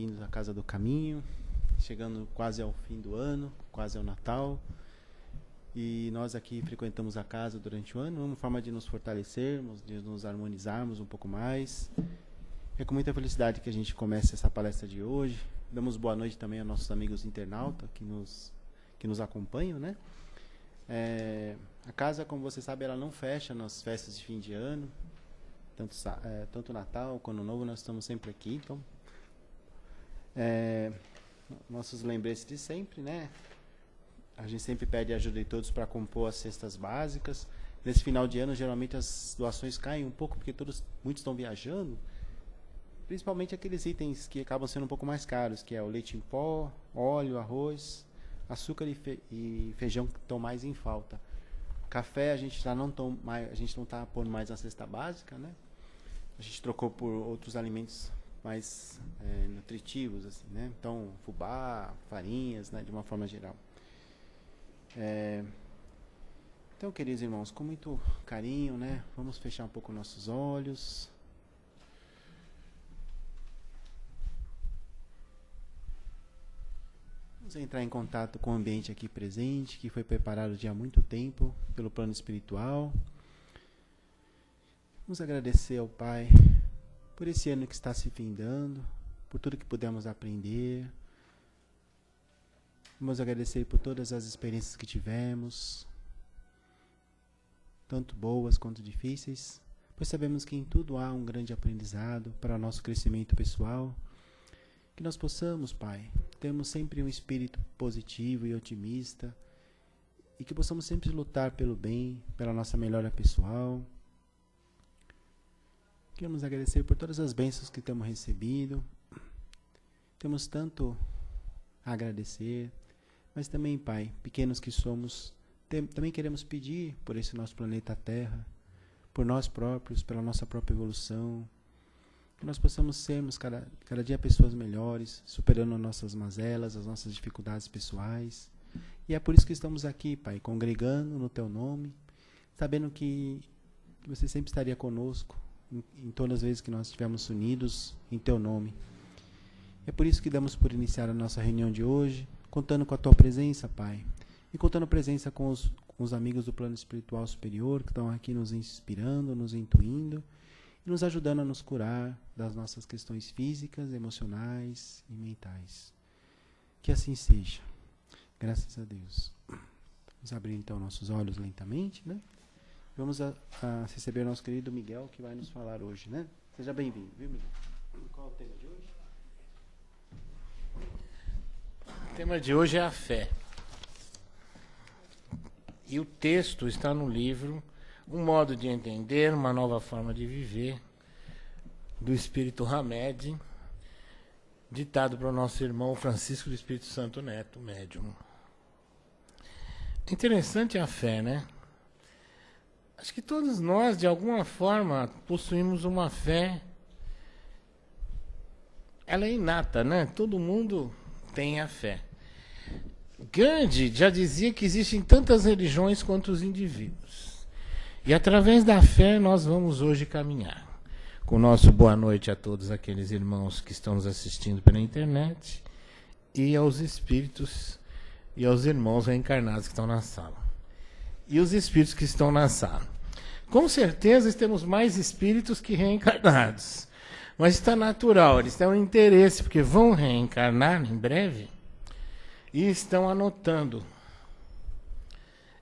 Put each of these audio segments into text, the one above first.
Indo à Casa do Caminho, chegando quase ao fim do ano, quase ao Natal. E nós aqui frequentamos a casa durante o ano, uma forma de nos fortalecermos, de nos harmonizarmos um pouco mais. É com muita felicidade que a gente começa essa palestra de hoje. Damos boa noite também aos nossos amigos internautas que nos acompanham, né? A casa, como você sabe, ela não fecha nas festas de fim de ano. Tanto Natal quanto Ano Novo, nós estamos sempre aqui. Então, nossos lembretes de sempre, né? A gente sempre pede ajuda de todos para compor as cestas básicas. Nesse final de ano, geralmente as doações caem um pouco, porque muitos estão viajando. Principalmente aqueles itens que acabam sendo um pouco mais caros, que é o leite em pó, óleo, arroz, açúcar e feijão, que estão mais em falta. Café a gente já não está pondo mais na cesta básica, né? A gente trocou por outros alimentos mais nutritivos, assim, né? Então, fubá, farinhas, né? De uma forma geral. Então, queridos irmãos, com muito carinho, né? Vamos fechar um pouco nossos olhos. Vamos entrar em contato com o ambiente aqui presente, que foi preparado já há muito tempo pelo plano espiritual. Vamos agradecer ao Pai por esse ano que está se findando, por tudo que pudemos aprender. Vamos agradecer por todas as experiências que tivemos, tanto boas quanto difíceis, pois sabemos que em tudo há um grande aprendizado para o nosso crescimento pessoal. Que nós possamos, Pai, termos sempre um espírito positivo e otimista, e que possamos sempre lutar pelo bem, pela nossa melhora pessoal. Queremos agradecer por todas as bênçãos que temos recebido. Temos tanto a agradecer, mas também, Pai, pequenos que somos, também queremos pedir por esse nosso planeta Terra, por nós próprios, pela nossa própria evolução, que nós possamos sermos cada dia pessoas melhores, superando as nossas mazelas, as nossas dificuldades pessoais. E é por isso que estamos aqui, Pai, congregando no Teu nome, sabendo que Você sempre estaria conosco em todas as vezes que nós estivermos unidos em Teu nome. É por isso que damos por iniciar a nossa reunião de hoje, contando com a Tua presença, Pai, e contando a presença com os amigos do plano espiritual superior, que estão aqui nos inspirando, nos intuindo, e nos ajudando a nos curar das nossas questões físicas, emocionais e mentais. Que assim seja. Graças a Deus. Vamos abrir então nossos olhos lentamente, né? Vamos a receber o nosso querido Miguel, que vai nos falar hoje, né? Seja bem-vindo, viu, Miguel? Qual é o tema de hoje? O tema de hoje é a fé. E o texto está no livro Um Modo de Entender, Uma Nova Forma de Viver, do Espírito Hamed, ditado para o nosso irmão Francisco do Espírito Santo Neto, médium. Interessante a fé, né? Acho que todos nós, de alguma forma, possuímos uma fé. Ela é inata, né? Todo mundo tem a fé. Gandhi já dizia que existem tantas religiões quanto os indivíduos. E através da fé nós vamos hoje caminhar. Com o nosso boa noite a todos aqueles irmãos que estão nos assistindo pela internet e aos espíritos e aos irmãos reencarnados que estão na sala. E os espíritos que estão na sala. Com certeza temos mais espíritos que reencarnados. Mas está natural, eles têm um interesse, porque vão reencarnar em breve e estão anotando.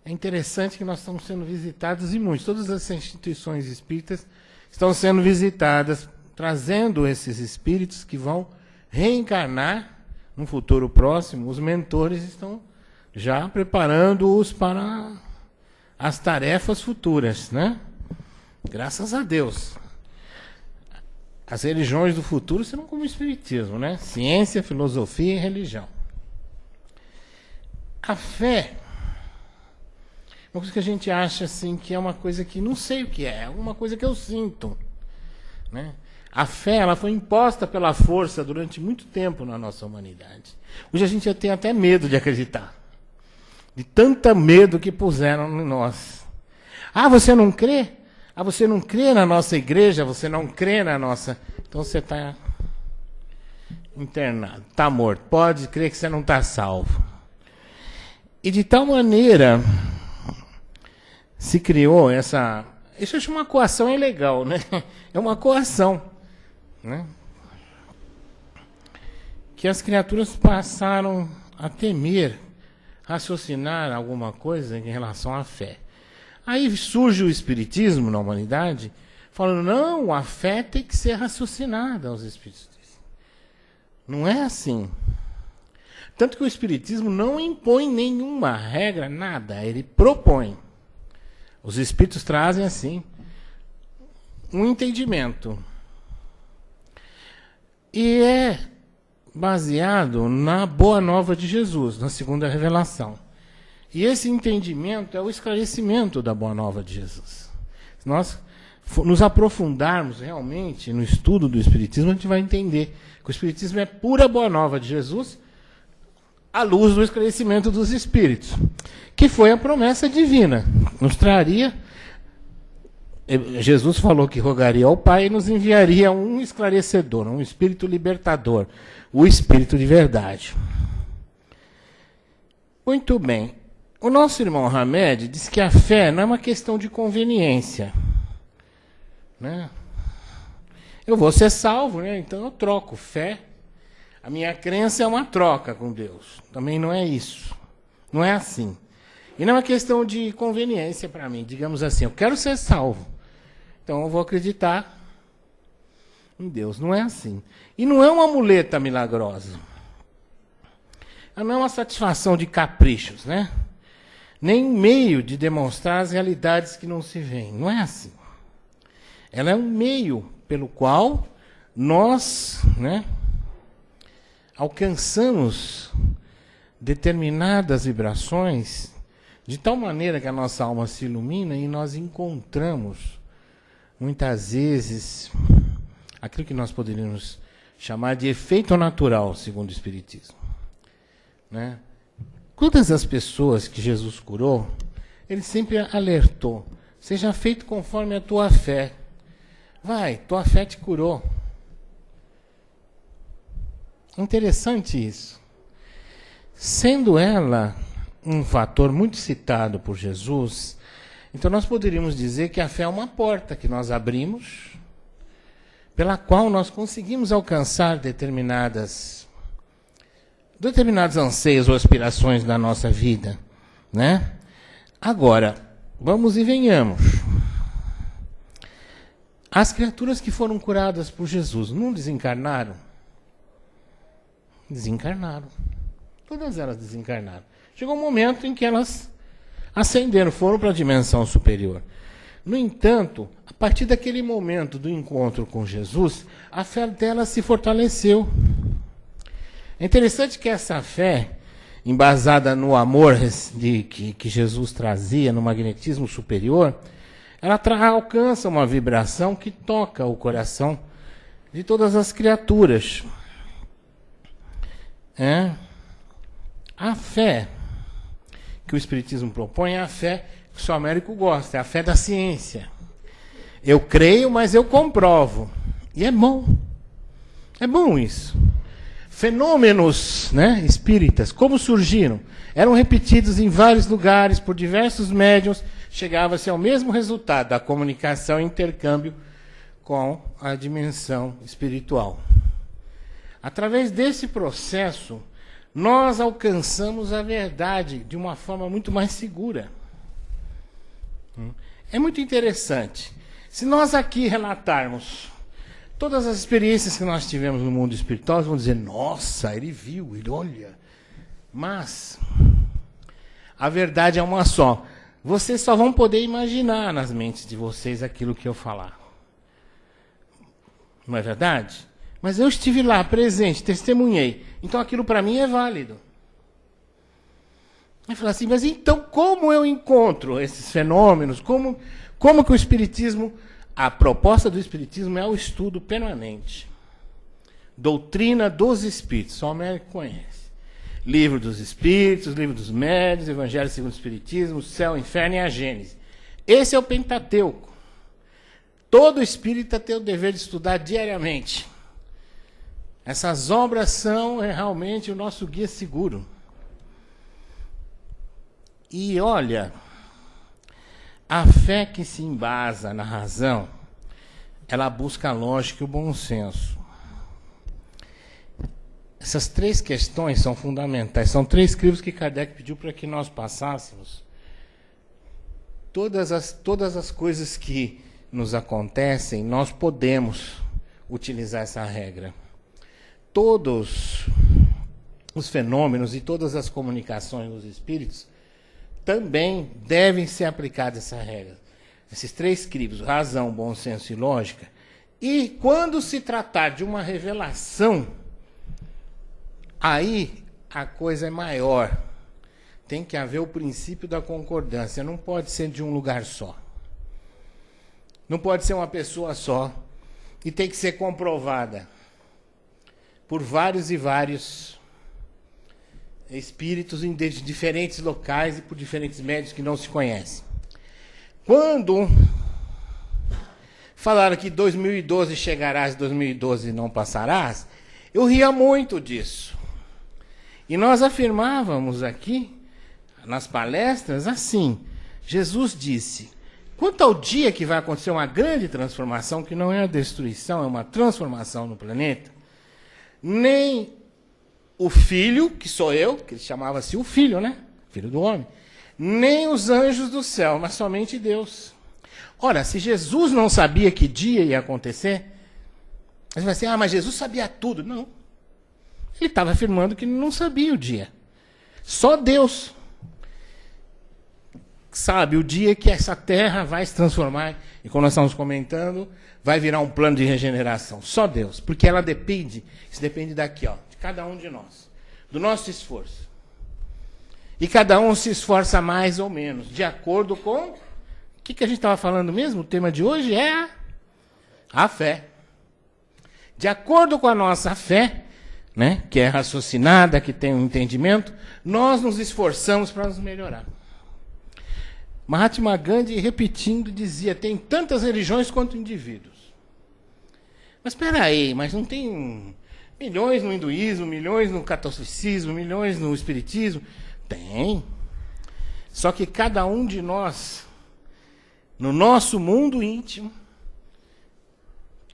É interessante que nós estamos sendo visitados e muitos. Todas as instituições espíritas estão sendo visitadas, trazendo esses espíritos que vão reencarnar no futuro próximo. Os mentores estão já preparando-os para as tarefas futuras, né? Graças a Deus. As religiões do futuro serão como o espiritismo, né? Ciência, filosofia e religião. A fé, uma coisa que a gente acha assim que é uma coisa que não sei o que é alguma coisa que eu sinto, né? A fé, ela foi imposta pela força durante muito tempo na nossa humanidade. Hoje a gente já tem até medo de acreditar, de tanto medo que puseram em nós. Ah, você não crê? Ah, você não crê na nossa igreja? Você não crê na nossa... Então você está internado, está morto. Pode crer que você não está salvo. E de tal maneira se criou essa... Isso é uma coação, é legal, né? É uma coação, né? Que as criaturas passaram a temer, raciocinar alguma coisa em relação à fé. Aí surge o espiritismo na humanidade, falando, não, a fé tem que ser raciocinada aos espíritos. Não é assim. Tanto que o espiritismo não impõe nenhuma regra, nada, ele propõe. Os espíritos trazem, assim, um entendimento. E é baseado na boa nova de Jesus, na segunda revelação. E esse entendimento é o esclarecimento da boa nova de Jesus. Se nós nos aprofundarmos realmente no estudo do espiritismo, a gente vai entender que o espiritismo é pura boa nova de Jesus, à luz do esclarecimento dos espíritos, que foi a promessa divina. Nos traria... Jesus falou que rogaria ao Pai e nos enviaria um esclarecedor, um espírito libertador, o espírito de verdade. Muito bem. O nosso irmão Hamed diz que a fé não é uma questão de conveniência, né? Eu vou ser salvo, né? Então eu troco fé. A minha crença é uma troca com Deus. Também não é isso. Não é assim. E não é uma questão de conveniência para mim. Digamos assim, eu quero ser salvo. Então eu vou acreditar em Deus. Não é assim. E não é uma muleta milagrosa. Ela não é uma satisfação de caprichos, né? Nem um meio de demonstrar as realidades que não se veem. Não é assim. Ela é um meio pelo qual nós, né, alcançamos determinadas vibrações de tal maneira que a nossa alma se ilumina e nós encontramos, muitas vezes, aquilo que nós poderíamos chamar de efeito natural, segundo o Espiritismo, né? Todas as pessoas que Jesus curou, ele sempre alertou, seja feito conforme a tua fé. Vai, tua fé te curou. Interessante isso. Sendo ela um fator muito citado por Jesus, então nós poderíamos dizer que a fé é uma porta que nós abrimos, pela qual nós conseguimos alcançar determinados anseios ou aspirações da nossa vida, né? Agora, vamos e venhamos. As criaturas que foram curadas por Jesus não desencarnaram? Desencarnaram. Todas elas desencarnaram. Chegou um momento em que elas ascenderam, foram para a dimensão superior. No entanto, a partir daquele momento do encontro com Jesus, a fé delas se fortaleceu. É interessante que essa fé, embasada no amor que Jesus trazia, no magnetismo superior, ela alcança uma vibração que toca o coração de todas as criaturas. A fé que o Espiritismo propõe é a fé que o São Américo gosta, é a fé da ciência. Eu creio, mas eu comprovo. E é bom. É bom isso. Fenômenos, né, espíritas, como surgiram? Eram repetidos em vários lugares, por diversos médiuns, chegava-se ao mesmo resultado, da comunicação e intercâmbio com a dimensão espiritual. Através desse processo, nós alcançamos a verdade de uma forma muito mais segura. É muito interessante. Se nós aqui relatarmos todas as experiências que nós tivemos no mundo espiritual, nós vamos dizer, nossa, ele viu, ele olha. Mas a verdade é uma só. Vocês só vão poder imaginar nas mentes de vocês aquilo que eu falar. Não é verdade? Mas eu estive lá, presente, testemunhei. Então aquilo para mim é válido. Vai falar assim, mas então como eu encontro esses fenômenos? Como que o Espiritismo... A proposta do Espiritismo é o estudo permanente. Doutrina dos Espíritos, só o Américo conhece. Livro dos Espíritos, Livro dos Médiuns, Evangelho segundo o Espiritismo, Céu, Inferno e a Gênese. Esse é o Pentateuco. Todo espírita tem o dever de estudar diariamente. Essas obras são realmente o nosso guia seguro. E olha, a fé que se embasa na razão, ela busca a lógica e o bom senso. Essas 3 questões são fundamentais. São 3 crivos que Kardec pediu para que nós passássemos. Todas as coisas que nos acontecem, nós podemos utilizar essa regra. Todos os fenômenos e todas as comunicações dos espíritos também devem ser aplicadas essa regra. Esses 3 crivos, razão, bom senso e lógica. E quando se tratar de uma revelação, aí a coisa é maior. Tem que haver o princípio da concordância. Não pode ser de um lugar só. Não pode ser uma pessoa só. E tem que ser comprovada por vários e vários espíritos em diferentes locais e por diferentes médios que não se conhecem. Quando falaram que 2012 chegarás, 2012 não passarás, eu ria muito disso. E nós afirmávamos aqui, nas palestras, assim, Jesus disse, quanto ao dia que vai acontecer uma grande transformação, que não é a destruição, é uma transformação no planeta, nem o filho, que sou eu, que ele chamava-se o filho, né? Filho do homem, nem os anjos do céu, mas somente Deus. Ora, se Jesus não sabia que dia ia acontecer, você vai dizer, mas Jesus sabia tudo. Não. Ele estava afirmando que não sabia o dia. Só Deus sabe o dia que essa terra vai se transformar, e como nós estamos comentando, vai virar um plano de regeneração. Só Deus, porque ela depende, isso depende daqui, ó, de cada um de nós, do nosso esforço. E cada um se esforça mais ou menos, de acordo com... O que a gente estava falando mesmo? O tema de hoje é a fé. De acordo com a nossa fé, né, que é raciocinada, que tem um entendimento, nós nos esforçamos para nos melhorar. Mahatma Gandhi, repetindo, dizia, tem tantas religiões quanto indivíduos. Mas espera aí, mas não tem milhões no hinduísmo, milhões no catolicismo, milhões no espiritismo? Tem. Só que cada um de nós, no nosso mundo íntimo,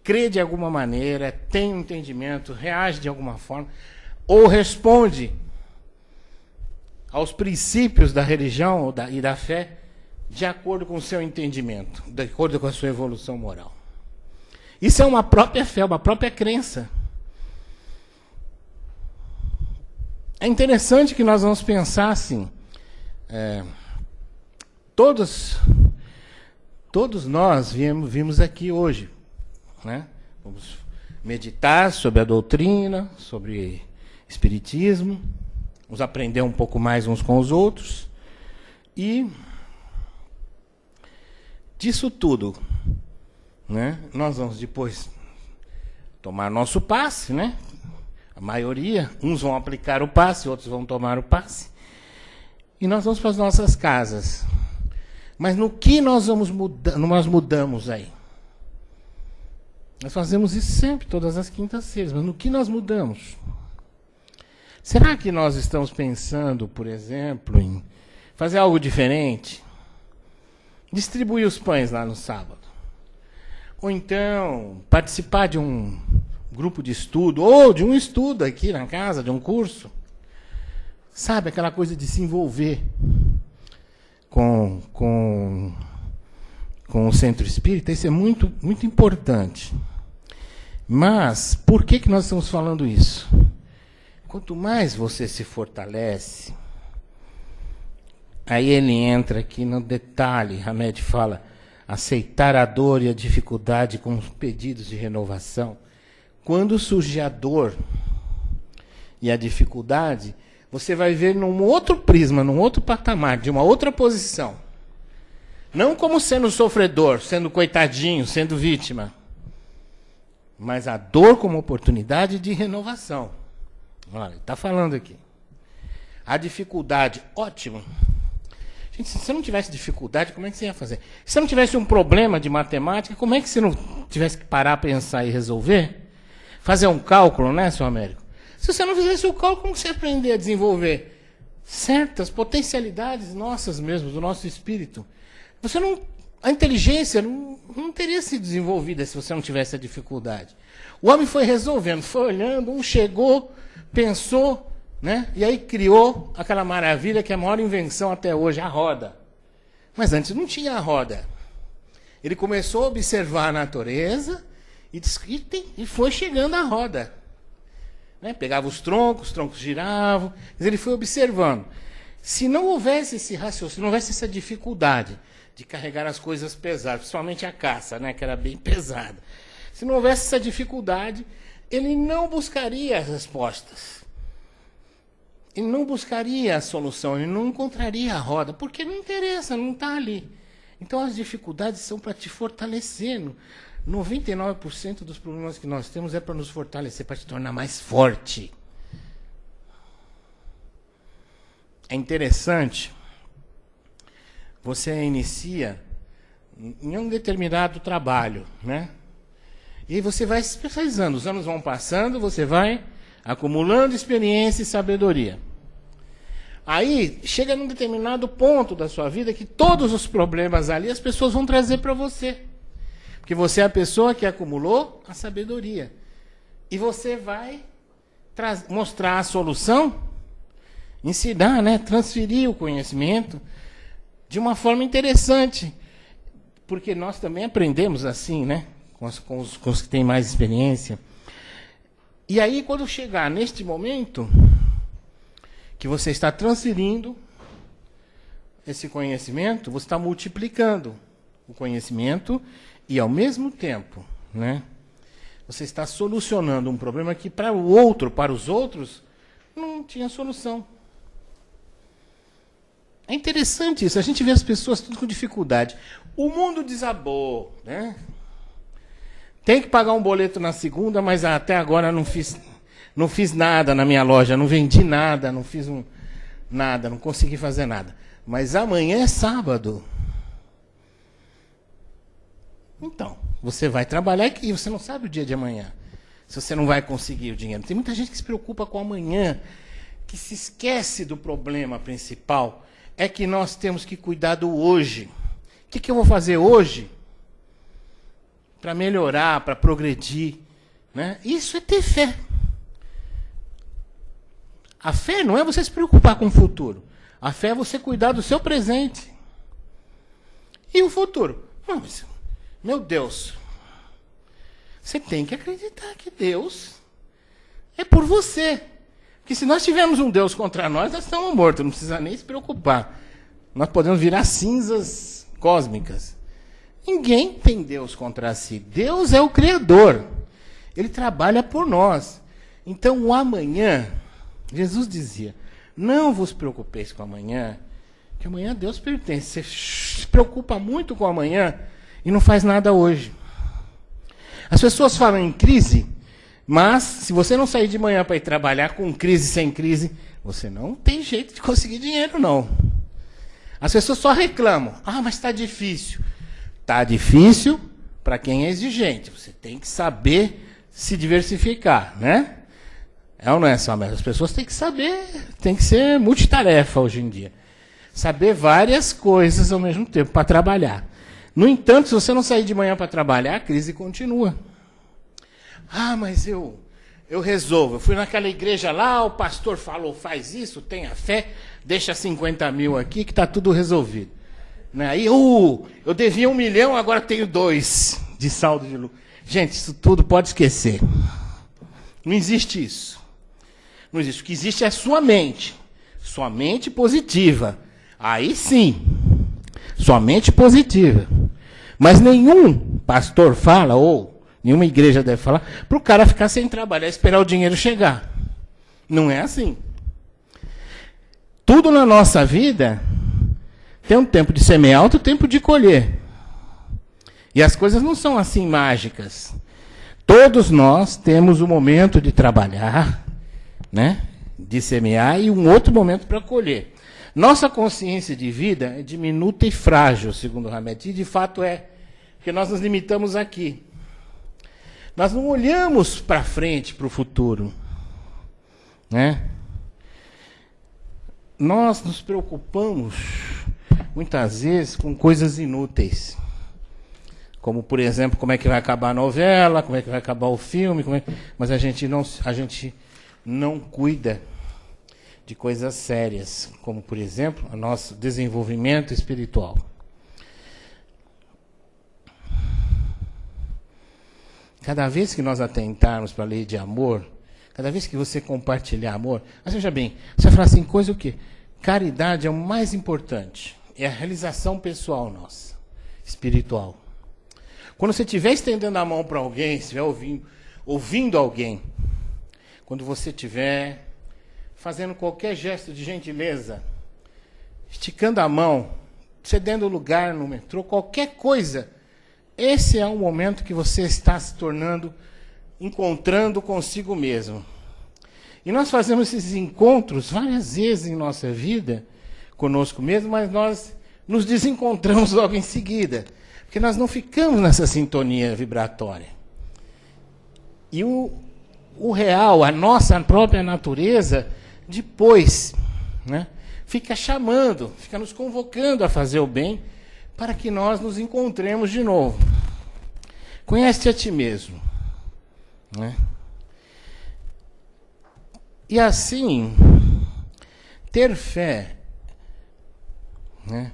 crê de alguma maneira, tem um entendimento, reage de alguma forma, ou responde aos princípios da religião e da fé de acordo com o seu entendimento, de acordo com a sua evolução moral. Isso é uma própria fé, uma própria crença. É interessante que nós vamos pensar assim, todos nós vimos aqui hoje, né? Vamos meditar sobre a doutrina, sobre espiritismo, vamos aprender um pouco mais uns com os outros, e disso tudo, né, nós vamos depois tomar nosso passe, né? A maioria, uns vão aplicar o passe, outros vão tomar o passe, e nós vamos para as nossas casas. Mas no que nós mudamos aí? Nós fazemos isso sempre, todas as quintas-feiras, mas no que nós mudamos? Será que nós estamos pensando, por exemplo, em fazer algo diferente? Distribuir os pães lá no sábado. Ou então, participar de um grupo de estudo, ou de um estudo aqui na casa, de um curso. Sabe, aquela coisa de se envolver com o centro espírita, isso é muito, muito importante. Mas, por que nós estamos falando isso? Quanto mais você se fortalece, aí ele entra aqui no detalhe, Hamed fala, aceitar a dor e a dificuldade com os pedidos de renovação. Quando surge a dor e a dificuldade, você vai ver num outro prisma, num outro patamar, de uma outra posição. Não como sendo sofredor, sendo coitadinho, sendo vítima. Mas a dor como oportunidade de renovação. Olha, está falando aqui. A dificuldade, ótimo. Gente, se você não tivesse dificuldade, como é que você ia fazer? Se você não tivesse um problema de matemática, como é que você não tivesse que parar, pensar e resolver? fazer um cálculo, né, seu Américo? Se você não fizesse o cálculo, como você aprender a desenvolver certas potencialidades nossas mesmo, do nosso espírito? Você não, a inteligência não teria sido desenvolvida se você não tivesse a dificuldade. O homem foi resolvendo, foi olhando, um chegou, pensou, né? E aí criou aquela maravilha que é a maior invenção até hoje, a roda. Mas antes não tinha a roda. Ele começou a observar a natureza e foi chegando à roda. Né? Pegava os troncos giravam, mas ele foi observando. Se não houvesse esse raciocínio, se não houvesse essa dificuldade de carregar as coisas pesadas, principalmente a caça, né, que era bem pesada. Se não houvesse essa dificuldade, ele não buscaria as respostas. Ele não buscaria a solução, ele não encontraria a roda, porque não interessa, não está ali. Então as dificuldades são para te fortalecer. 99% dos problemas que nós temos é para nos fortalecer, para te tornar mais forte. É interessante, você inicia em um determinado trabalho, né? E aí você vai se especializando, os anos vão passando, você vai acumulando experiência e sabedoria. Aí chega num determinado ponto da sua vida que todos os problemas ali as pessoas vão trazer para você. Porque você é a pessoa que acumulou a sabedoria. E você vai mostrar a solução, ensinar, né? Transferir o conhecimento de uma forma interessante. Porque nós também aprendemos assim, né? Com os que têm mais experiência. E aí, quando chegar neste momento que você está transferindo esse conhecimento, você está multiplicando o conhecimento e, ao mesmo tempo, né, você está solucionando um problema que para os outros, não tinha solução. É interessante isso. A gente vê as pessoas tudo com dificuldade. O mundo desabou, né? Tem que pagar um boleto na segunda, mas até agora não fiz nada na minha loja, não vendi nada, não fiz nada, não consegui fazer nada. Mas amanhã é sábado. Então, você vai trabalhar e você não sabe o dia de amanhã. Se você não vai conseguir o dinheiro. Tem muita gente que se preocupa com amanhã, que se esquece do problema principal. É que nós temos que cuidar do hoje. O que eu vou fazer hoje para melhorar, para progredir? Né? Isso é ter fé. A fé não é você se preocupar com o futuro. A fé é você cuidar do seu presente. E o futuro? Meu Deus, você tem que acreditar que Deus é por você. Porque se nós tivermos um Deus contra nós estamos mortos, não precisa nem se preocupar. Nós podemos virar cinzas cósmicas. Ninguém tem Deus contra si. Deus é o Criador. Ele trabalha por nós. Então, o amanhã, Jesus dizia, não vos preocupeis com o amanhã, que amanhã a Deus pertence. Você se preocupa muito com o amanhã e não faz nada hoje. As pessoas falam em crise, mas se você não sair de manhã para ir trabalhar com crise, sem crise, você não tem jeito de conseguir dinheiro, não. As pessoas só reclamam. Mas está difícil. Está difícil para quem é exigente. Você tem que saber se diversificar, né? É ou não é, Samuel? As pessoas têm que saber, tem que ser multitarefa hoje em dia. Saber várias coisas ao mesmo tempo para trabalhar. No entanto, se você não sair de manhã para trabalhar, a crise continua. Mas eu resolvo. Eu fui naquela igreja lá, o pastor falou, faz isso, tenha fé, deixa 50 mil aqui que está tudo resolvido. Aí, eu devia 1 milhão, agora tenho 2 de saldo de lucro. Gente, isso tudo pode esquecer. Não existe isso. Não existe. O que existe é a sua mente. Sua mente positiva. Aí sim. Sua mente positiva. Mas nenhum pastor fala, ou nenhuma igreja deve falar, para o cara ficar sem trabalhar e esperar o dinheiro chegar. Não é assim. Tudo na nossa vida tem um tempo de semear, outro tempo de colher. E as coisas não são assim mágicas. Todos nós temos um momento de trabalhar, né, de semear, e um outro momento para colher. Nossa consciência de vida é diminuta e frágil, segundo o Hamed, e de fato é, porque nós nos limitamos aqui. Nós não olhamos para frente, para o futuro, né? Nós nos preocupamos muitas vezes com coisas inúteis. Como, por exemplo, como é que vai acabar a novela, como é que vai acabar o filme, mas a gente não cuida de coisas sérias, como, por exemplo, o nosso desenvolvimento espiritual. Cada vez que nós atentarmos para a lei de amor, cada vez que você compartilhar amor, mas veja bem, você vai falar assim, coisa o quê? Caridade é o mais importante, é a realização pessoal nossa, espiritual. Quando você estiver estendendo a mão para alguém, estiver ouvindo alguém, quando você estiver fazendo qualquer gesto de gentileza, esticando a mão, cedendo lugar no metrô, qualquer coisa, esse é o momento que você está se tornando, encontrando consigo mesmo. E nós fazemos esses encontros várias vezes em nossa vida, conosco mesmo, mas nós nos desencontramos logo em seguida. Porque nós não ficamos nessa sintonia vibratória. E o real, a nossa própria natureza, depois, né, fica chamando, fica nos convocando a fazer o bem, para que nós nos encontremos de novo. Conhece a ti mesmo. Né? E assim, ter fé, né,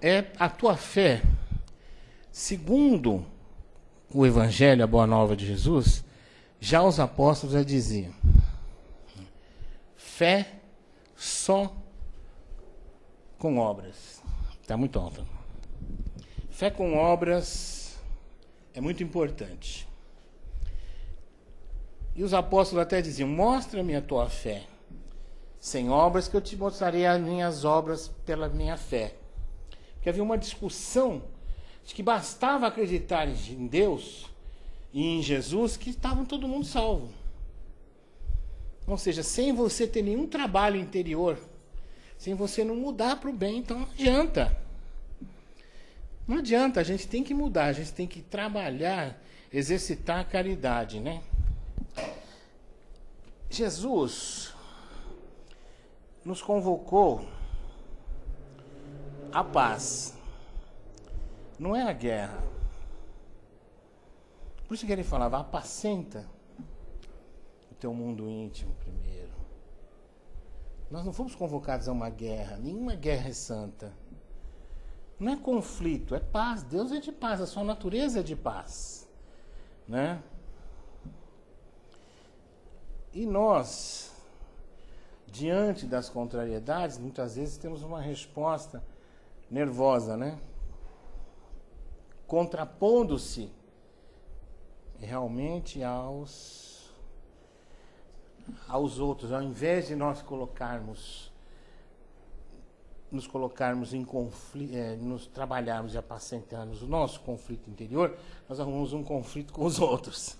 é a tua fé. Segundo o Evangelho, a Boa Nova de Jesus, já os apóstolos já diziam: fé só com obras. Está muito alto. Fé com obras é muito importante. E os apóstolos até diziam: mostra-me a tua fé sem obras, que eu te mostrarei as minhas obras pela minha fé. Porque havia uma discussão de que bastava acreditar em Deus e em Jesus que estavam todo mundo salvo. Ou seja, sem você ter nenhum trabalho interior, sem você não mudar para o bem, então não adianta. Não adianta, a gente tem que mudar, a gente tem que trabalhar, exercitar a caridade, né? Jesus nos convocou à paz. Não é a guerra. Por isso que ele falava: apacenta o teu mundo íntimo primeiro. Nós não fomos convocados a uma guerra. Nenhuma guerra é santa. Não é conflito, é paz. Deus é de paz, a sua natureza é de paz. Né? E nós, diante das contrariedades, muitas vezes temos uma resposta nervosa, né? Contrapondo-se realmente aos outros, ao invés de nós nos colocarmos em conflito, nos trabalharmos e apacentarmos o nosso conflito interior, nós arrumamos um conflito com os outros.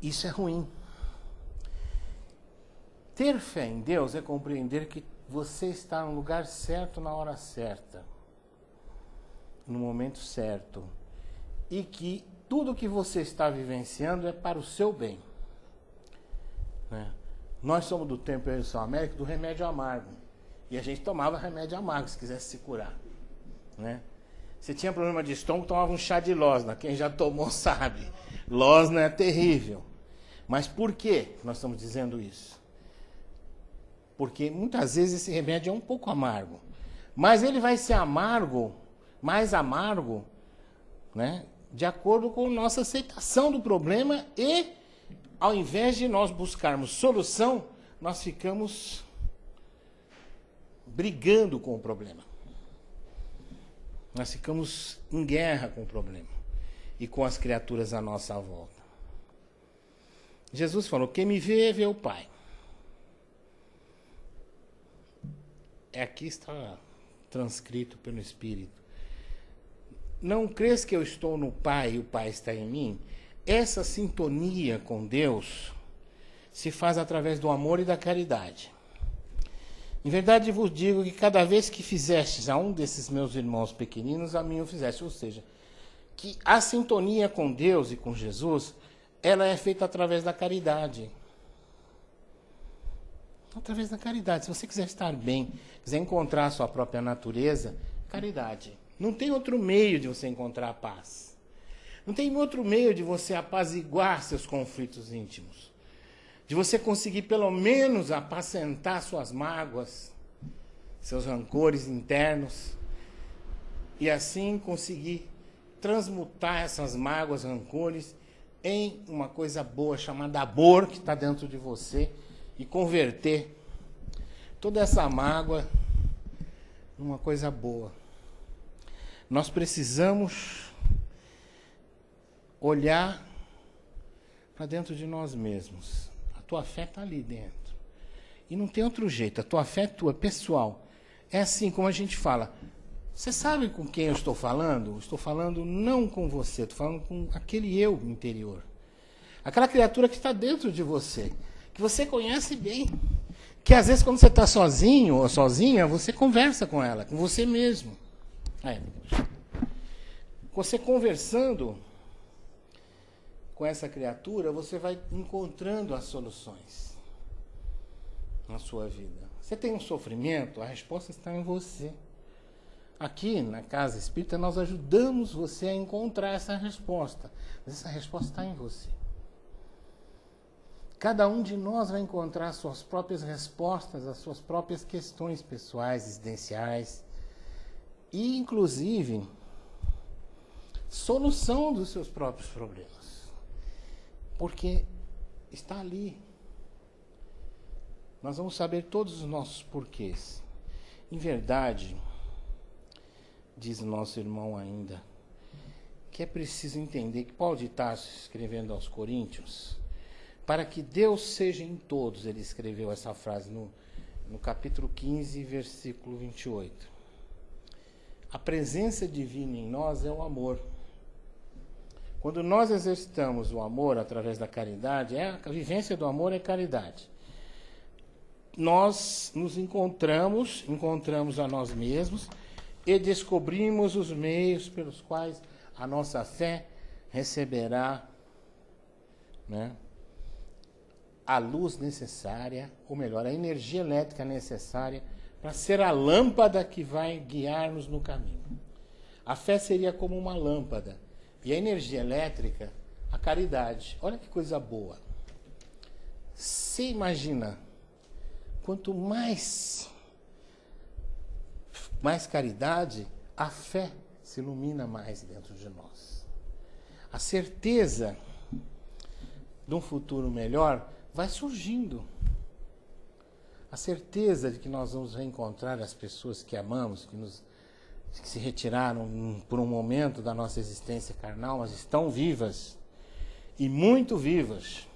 Isso é ruim. Ter fé em Deus é compreender que você está no lugar certo, na hora certa, no momento certo. E que tudo que você está vivenciando é para o seu bem. Né? Nós somos do tempo, eu sou América, do remédio amargo. E a gente tomava remédio amargo se quisesse se curar. Né? Se tinha problema de estômago, tomava um chá de losna. Quem já tomou sabe. Losna é terrível. Mas por que nós estamos dizendo isso? Porque muitas vezes esse remédio é um pouco amargo. Mas ele vai ser amargo, mais amargo, né, de acordo com a nossa aceitação do problema, e ao invés de nós buscarmos solução, nós ficamos brigando com o problema. Nós ficamos em guerra com o problema e com as criaturas à nossa volta. Jesus falou: quem me vê, vê o Pai. Aqui está transcrito pelo Espírito. Não crês que eu estou no Pai e o Pai está em mim? Essa sintonia com Deus se faz através do amor e da caridade. Em verdade vos digo que cada vez que fizestes a um desses meus irmãos pequeninos, a mim o fizeste. Ou seja, que a sintonia com Deus e com Jesus ela é feita através da caridade. Através da caridade. Se você quiser estar bem, quiser encontrar a sua própria natureza, caridade. Não tem outro meio de você encontrar a paz. Não tem outro meio de você apaziguar seus conflitos íntimos. De você conseguir pelo menos apacentar suas mágoas, seus rancores internos, e assim conseguir transmutar essas mágoas, rancores, em uma coisa boa chamada amor que está dentro de você e converter toda essa mágoa numa coisa boa. Nós precisamos olhar para dentro de nós mesmos. A tua fé está ali dentro. E não tem outro jeito. A tua fé é tua, pessoal. É assim como a gente fala. Você sabe com quem eu estou falando? Eu estou falando não com você, estou falando com aquele eu interior. Aquela criatura que está dentro de você, que você conhece bem. Que às vezes quando você está sozinho ou sozinha, você conversa com ela, com você mesmo. Você conversando com essa criatura, você vai encontrando as soluções na sua vida. Você tem um sofrimento, a resposta está em você. Aqui na Casa Espírita nós ajudamos você a encontrar essa resposta, mas essa resposta está em você. Cada um de nós vai encontrar as suas próprias respostas, as suas próprias questões pessoais, existenciais e, inclusive, solução dos seus próprios problemas. Porque está ali. Nós vamos saber todos os nossos porquês. Em verdade, diz o nosso irmão ainda, que é preciso entender que Paulo de Tarso, escrevendo aos Coríntios, para que Deus seja em todos, ele escreveu essa frase no capítulo 15, versículo 28. A presença divina em nós é o amor. Quando nós exercitamos o amor através da caridade, a vivência do amor é caridade. Nós nos encontramos a nós mesmos e descobrimos os meios pelos quais a nossa fé receberá, a luz necessária, ou melhor, a energia elétrica necessária para ser a lâmpada que vai guiar-nos no caminho. A fé seria como uma lâmpada e a energia elétrica, a caridade. Olha que coisa boa. Você imagina, quanto mais caridade, a fé se ilumina mais dentro de nós. A certeza de um futuro melhor vai surgindo. A certeza de que nós vamos reencontrar as pessoas que amamos, que se retiraram por um momento da nossa existência carnal, mas estão vivas, e muito vivas,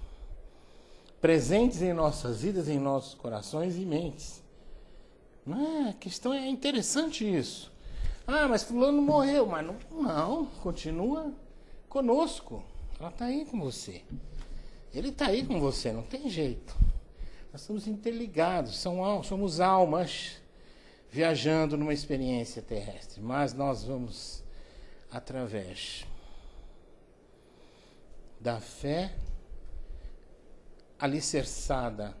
presentes em nossas vidas, em nossos corações e mentes. A questão é interessante isso. Mas fulano morreu, mas não, continua conosco. Ela está aí com você. Ele está aí com você, não tem jeito. Nós estamos interligados, somos almas viajando numa experiência terrestre, mas nós vamos, através da fé alicerçada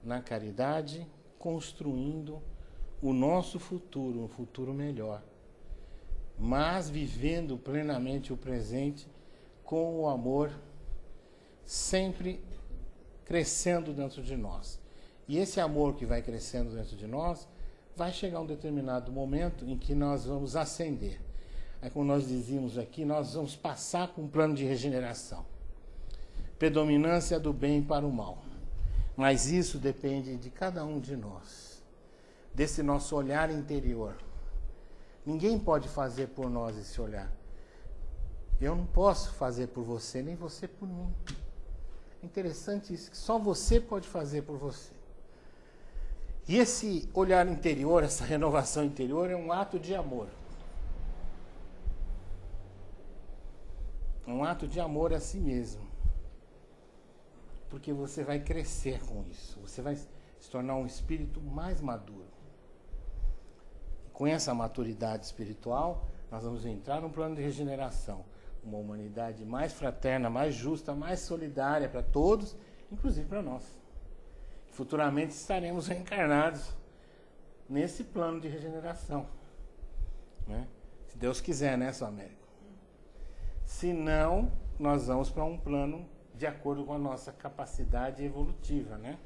na caridade, construindo o nosso futuro, um futuro melhor, mas vivendo plenamente o presente com o amor sempre crescendo dentro de nós. E esse amor que vai crescendo dentro de nós vai chegar um determinado momento em que nós vamos ascender. Aí, como nós dizíamos aqui, nós vamos passar por um plano de regeneração. Predominância do bem para o mal. Mas isso depende de cada um de nós, desse nosso olhar interior. Ninguém pode fazer por nós esse olhar. Eu não posso fazer por você, nem você por mim. É interessante isso, que só você pode fazer por você. E esse olhar interior, essa renovação interior é um ato de amor. Um ato de amor a si mesmo. Porque você vai crescer com isso. Você vai se tornar um espírito mais maduro. E com essa maturidade espiritual, nós vamos entrar num plano de regeneração, uma humanidade mais fraterna, mais justa, mais solidária para todos, inclusive para nós. Futuramente estaremos reencarnados nesse plano de regeneração, né? Se Deus quiser, né, São Américo? Se não, nós vamos para um plano de acordo com a nossa capacidade evolutiva, né?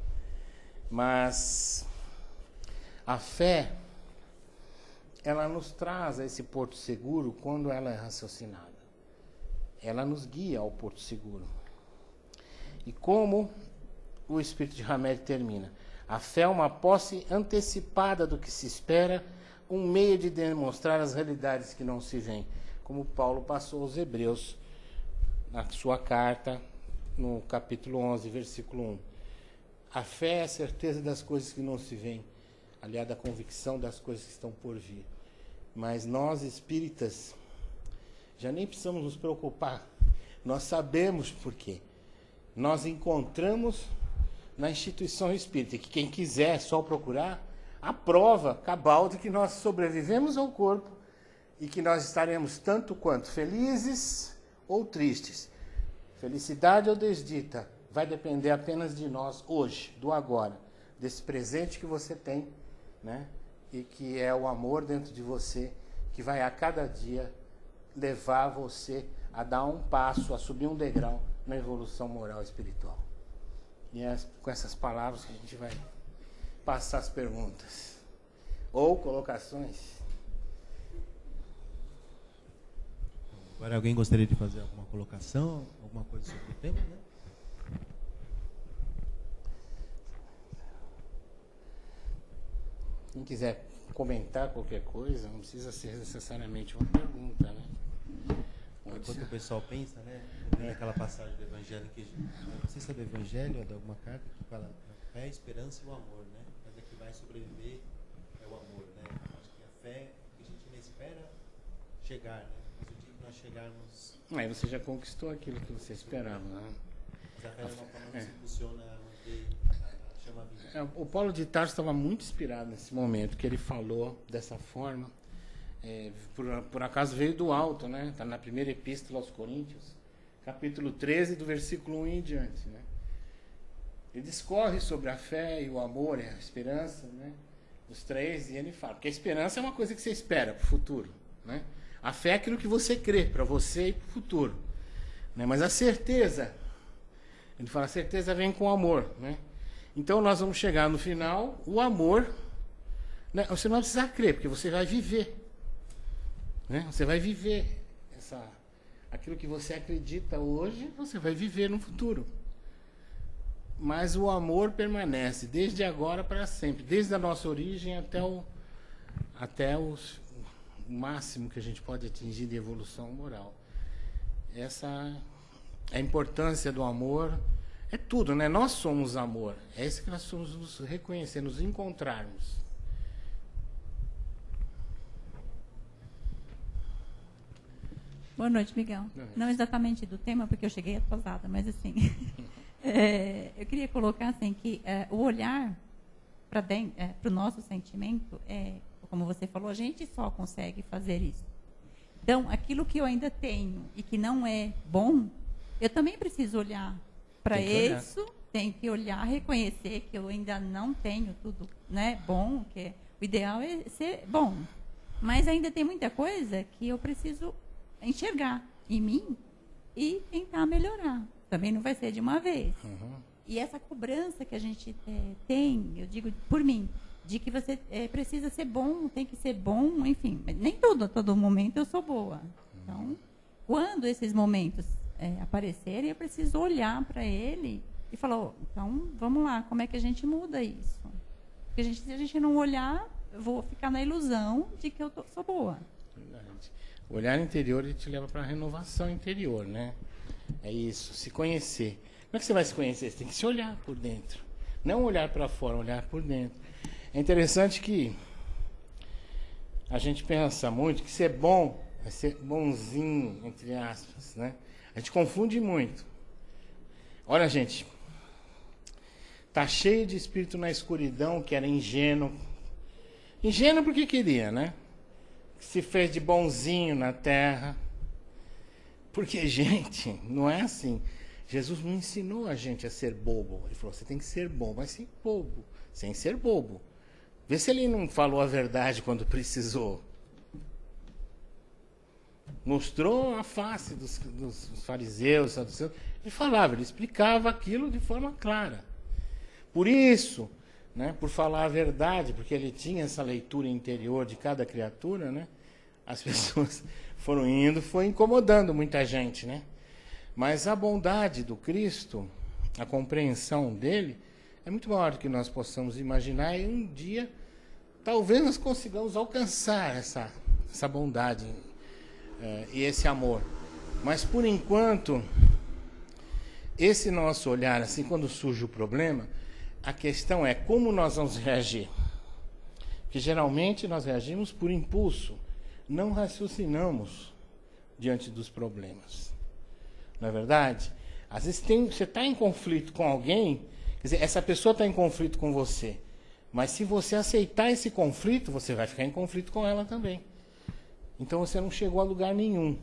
Mas a fé, ela nos traz a esse porto seguro quando ela é raciocinada. Ela nos guia ao porto seguro. E como o Espírito de Hamed termina? A fé é uma posse antecipada do que se espera, um meio de demonstrar as realidades que não se veem, como Paulo passou aos Hebreus na sua carta, no capítulo 11, versículo 1. A fé é a certeza das coisas que não se veem, aliada à convicção das coisas que estão por vir. Mas nós, espíritas, já nem precisamos nos preocupar. Nós sabemos por quê. Nós encontramos na instituição espírita, que quem quiser é só procurar, a prova cabal de que nós sobrevivemos ao corpo e que nós estaremos tanto quanto felizes ou tristes. Felicidade ou desdita vai depender apenas de nós hoje, do agora, desse presente que você tem, né? E que é o amor dentro de você, que vai a cada dia levar você a dar um passo, a subir um degrau na evolução moral e espiritual. E é com essas palavras que a gente vai passar as perguntas ou colocações. Agora alguém gostaria de fazer alguma colocação, alguma coisa sobre o tema, né? Quem quiser comentar qualquer coisa, não precisa ser necessariamente uma pergunta, né? Enquanto o pessoal pensa, né? Tem aquela passagem do Evangelho que, não sei se é do Evangelho ou de alguma carta que fala a fé, a esperança e o amor, né? Mas é que vai sobreviver é o amor, né? Acho que a fé que a gente não espera chegar, né? Mas o dia que nós chegarmos... Aí você já conquistou aquilo que você esperava, né? Mas a fé é uma forma que se impulsiona a manter a chama viva. O Paulo de Tarso estava muito inspirado nesse momento, que ele falou dessa forma. Por acaso veio do alto, né? Está na primeira epístola aos Coríntios, capítulo 13, do versículo 1 em diante, né? Ele discorre sobre a fé e o amor e a esperança, né? Os três, e ele fala, porque a esperança é uma coisa que você espera para o futuro, né? A fé é aquilo que você crê para você e para o futuro, né? Mas a certeza, ele fala, a certeza vem com o amor, né? Então nós vamos chegar no final, o amor, né? Você não vai precisar crer, porque você vai viver, né? Você vai viver aquilo que você acredita hoje, você vai viver no futuro. Mas o amor permanece desde agora para sempre, desde a nossa origem até o máximo que a gente pode atingir de evolução moral. Essa é a importância do amor, é tudo, né? Nós somos amor, é isso que nós somos nos reconhecer, nos encontrarmos. Boa noite, Miguel. Não exatamente do tema, porque eu cheguei atrasada, mas assim, eu queria colocar assim que o olhar para o nosso sentimento, como você falou, a gente só consegue fazer isso. Então, aquilo que eu ainda tenho e que não é bom, eu também preciso olhar para isso, tenho que olhar, reconhecer que eu ainda não tenho tudo, né, bom, que o ideal é ser bom. Mas ainda tem muita coisa que eu preciso enxergar em mim e tentar melhorar. Também não vai ser de uma vez. Uhum. E essa cobrança que a gente tem, eu digo por mim, de que você precisa ser bom, tem que ser bom, enfim. Nem todo momento eu sou boa. Então, quando esses momentos aparecerem, eu preciso olhar para ele e falar, então, vamos lá, como é que a gente muda isso? Porque se a gente não olhar, eu vou ficar na ilusão de que eu sou boa. O olhar interior ele te leva para a renovação interior, né? É isso, se conhecer. Como é que você vai se conhecer? Você tem que se olhar por dentro. Não olhar para fora, olhar por dentro. É interessante que a gente pensa muito que ser bom é ser bonzinho, entre aspas, né? A gente confunde muito. Olha, gente, tá cheio de espírito na escuridão que era ingênuo. Ingênuo porque queria, né? Se fez de bonzinho na terra, Porque, gente, não é assim. Jesus não ensinou a gente a ser bobo. Ele falou, você tem que ser bom, mas sem bobo, sem ser bobo. Vê se ele não falou a verdade quando precisou. Mostrou a face dos fariseus, saduceus. Ele falava, ele explicava aquilo de forma clara. Por isso, né, por falar a verdade, porque ele tinha essa leitura interior de cada criatura, né, as pessoas foram indo, foi incomodando muita gente, né? Mas a bondade do Cristo, a compreensão dele, é muito maior do que nós possamos imaginar, e um dia talvez nós consigamos alcançar essa bondade e esse amor. Mas por enquanto, esse nosso olhar, assim, quando surge o problema, a questão é como nós vamos reagir. Porque geralmente nós reagimos por impulso, não raciocinamos diante dos problemas. Não é verdade? Às vezes você está em conflito com alguém, quer dizer, essa pessoa está em conflito com você, mas se você aceitar esse conflito, você vai ficar em conflito com ela também. Então você não chegou a lugar nenhum.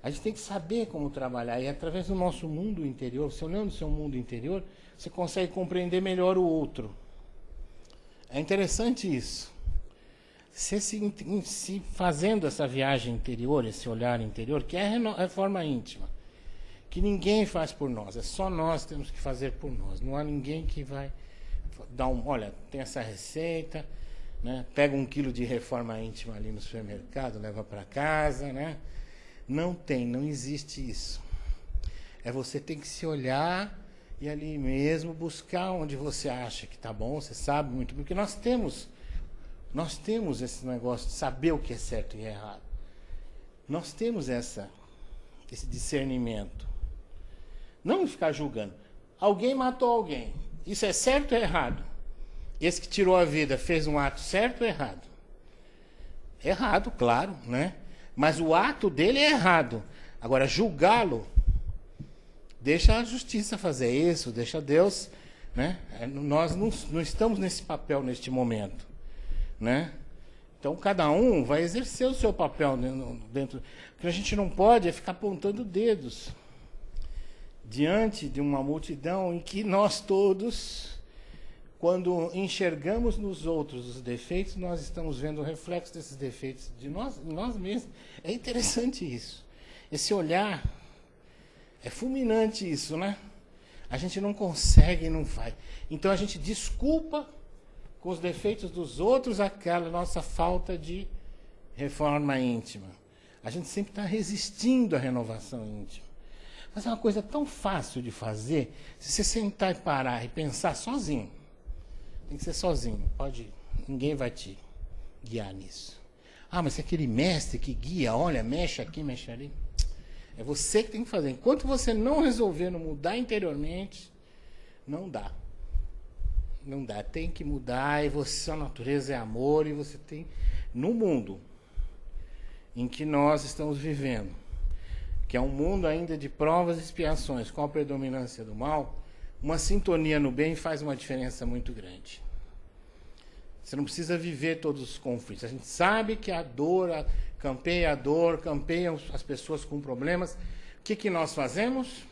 A gente tem que saber como trabalhar, e através do nosso mundo interior, você olhando o seu mundo interior, você consegue compreender melhor o outro. É interessante isso. Você se fazendo essa viagem interior, esse olhar interior, que é a reforma íntima, que ninguém faz por nós, é só nós temos que fazer por nós. Não há ninguém que vai dar olha, tem essa receita, né? Pega 1 quilo de reforma íntima ali no supermercado, leva para casa, né? Não existe isso. É você tem que se olhar e ali mesmo buscar onde você acha que está bom, você sabe muito, porque nós temos esse negócio de saber o que é certo e errado. Nós temos esse discernimento. Não ficar julgando. Alguém matou alguém. Isso é certo ou errado? Esse que tirou a vida fez um ato certo ou errado? Errado, claro, né? Mas o ato dele é errado. Agora, julgá-lo, deixa a justiça fazer isso, deixa Deus, né? Nós não estamos nesse papel neste momento, né? Então, cada um vai exercer o seu papel dentro. O que a gente não pode é ficar apontando dedos diante de uma multidão em que nós todos, quando enxergamos nos outros os defeitos, nós estamos vendo o reflexo desses defeitos de nós mesmos. É interessante isso. Esse olhar, é fulminante isso, né? A gente não consegue e não faz. Então a gente desculpa com os defeitos dos outros aquela nossa falta de reforma íntima. A gente sempre está resistindo à renovação íntima. Mas é uma coisa tão fácil de fazer, se você sentar e parar e pensar sozinho. Tem que ser sozinho, ninguém vai te guiar nisso. Ah, mas é aquele mestre que guia, olha, mexe aqui, mexe ali. É você que tem que fazer. Enquanto você não resolver, não mudar interiormente, não dá. Não dá, tem que mudar, e sua natureza é amor, e você tem, no mundo em que nós estamos vivendo, que é um mundo ainda de provas e expiações, com a predominância do mal, uma sintonia no bem faz uma diferença muito grande. Você não precisa viver todos os conflitos. A gente sabe que a dor, campeiam as pessoas com problemas. O que nós fazemos?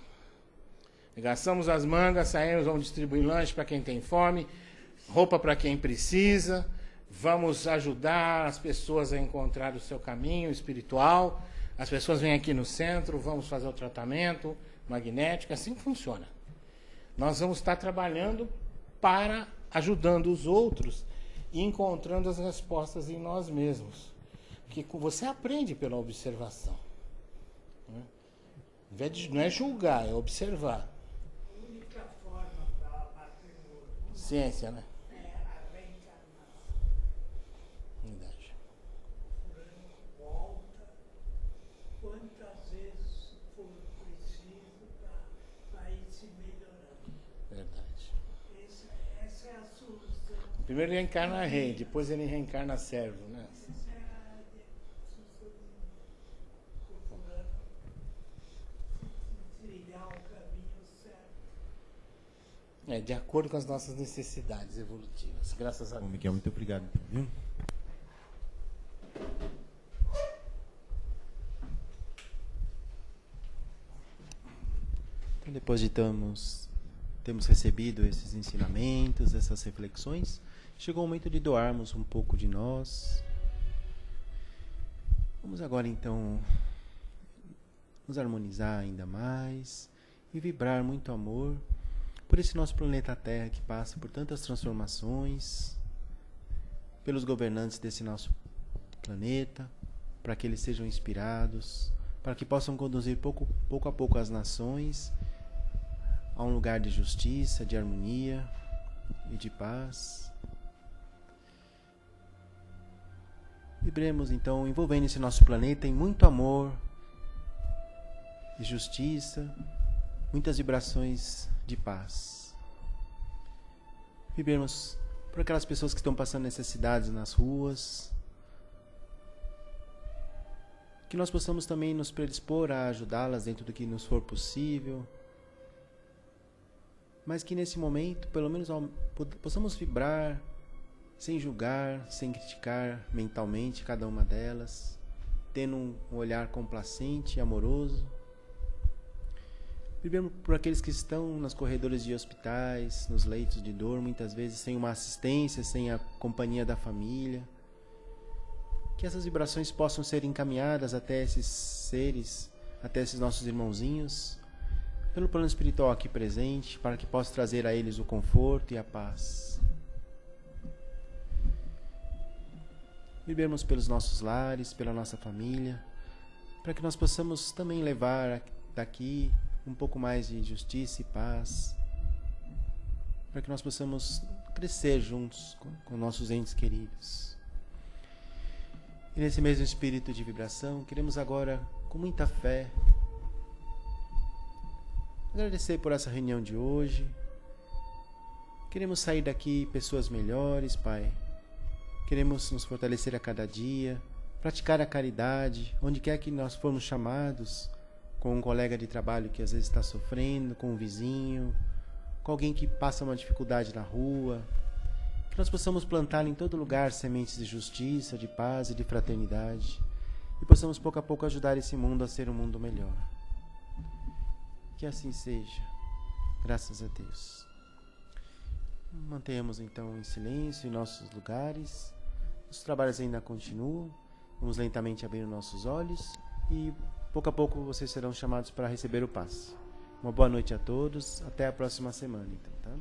Gastamos as mangas, saímos, vamos distribuir lanche para quem tem fome, roupa para quem precisa, vamos ajudar as pessoas a encontrar o seu caminho espiritual. As pessoas vêm aqui no centro, vamos fazer o tratamento magnético, assim funciona. Nós vamos estar trabalhando para ajudando os outros e encontrando as respostas em nós mesmos. Porque você aprende pela observação. Não é julgar, é observar. A única forma para aprimorar Ciência, né? é a reencarnação. Verdade. Volta quantas vezes for preciso para ir se melhorando. Verdade. Essa é a solução. Primeiro ele reencarna rei, depois ele reencarna servo, né? Essa é a solução procurando trilhar o caminho certo. De acordo com as nossas necessidades evolutivas. Graças a Bom, Deus. Miguel, muito obrigado. Viu? Depois de termos recebido esses ensinamentos, essas reflexões, chegou o momento de doarmos um pouco de nós. Vamos agora então nos harmonizar ainda mais e vibrar muito amor por esse nosso planeta Terra que passa por tantas transformações, pelos governantes desse nosso planeta, para que eles sejam inspirados, para que possam conduzir pouco a pouco as nações a um lugar de justiça, de harmonia e de paz. Vibremos então envolvendo esse nosso planeta em muito amor e justiça, muitas vibrações de paz. Vibremos por aquelas pessoas que estão passando necessidades nas ruas, que nós possamos também nos predispor a ajudá-las dentro do que nos for possível, mas que nesse momento, pelo menos, possamos vibrar sem julgar, sem criticar mentalmente cada uma delas, tendo um olhar complacente e amoroso. Vibremos por aqueles que estão nos corredores de hospitais, nos leitos de dor, muitas vezes sem uma assistência, sem a companhia da família. Que essas vibrações possam ser encaminhadas até esses seres, até esses nossos irmãozinhos, pelo plano espiritual aqui presente, para que possa trazer a eles o conforto e a paz. Vibremos pelos nossos lares, pela nossa família, para que nós possamos também levar daqui um pouco mais de justiça e paz, para que nós possamos crescer juntos com nossos entes queridos. E nesse mesmo espírito de vibração, queremos agora, com muita fé, agradecer por essa reunião de hoje. Queremos sair daqui pessoas melhores, Pai. Queremos nos fortalecer a cada dia, praticar a caridade, onde quer que nós formos chamados, com um colega de trabalho que às vezes está sofrendo, com um vizinho, com alguém que passa uma dificuldade na rua. Que nós possamos plantar em todo lugar sementes de justiça, de paz e de fraternidade, e possamos pouco a pouco ajudar esse mundo a ser um mundo melhor. Que assim seja, graças a Deus. Mantenhamos então em silêncio em nossos lugares. Os trabalhos ainda continuam. Vamos lentamente abrir nossos olhos e pouco a pouco vocês serão chamados para receber o passe. Uma boa noite a todos. Até a próxima semana, então, tá?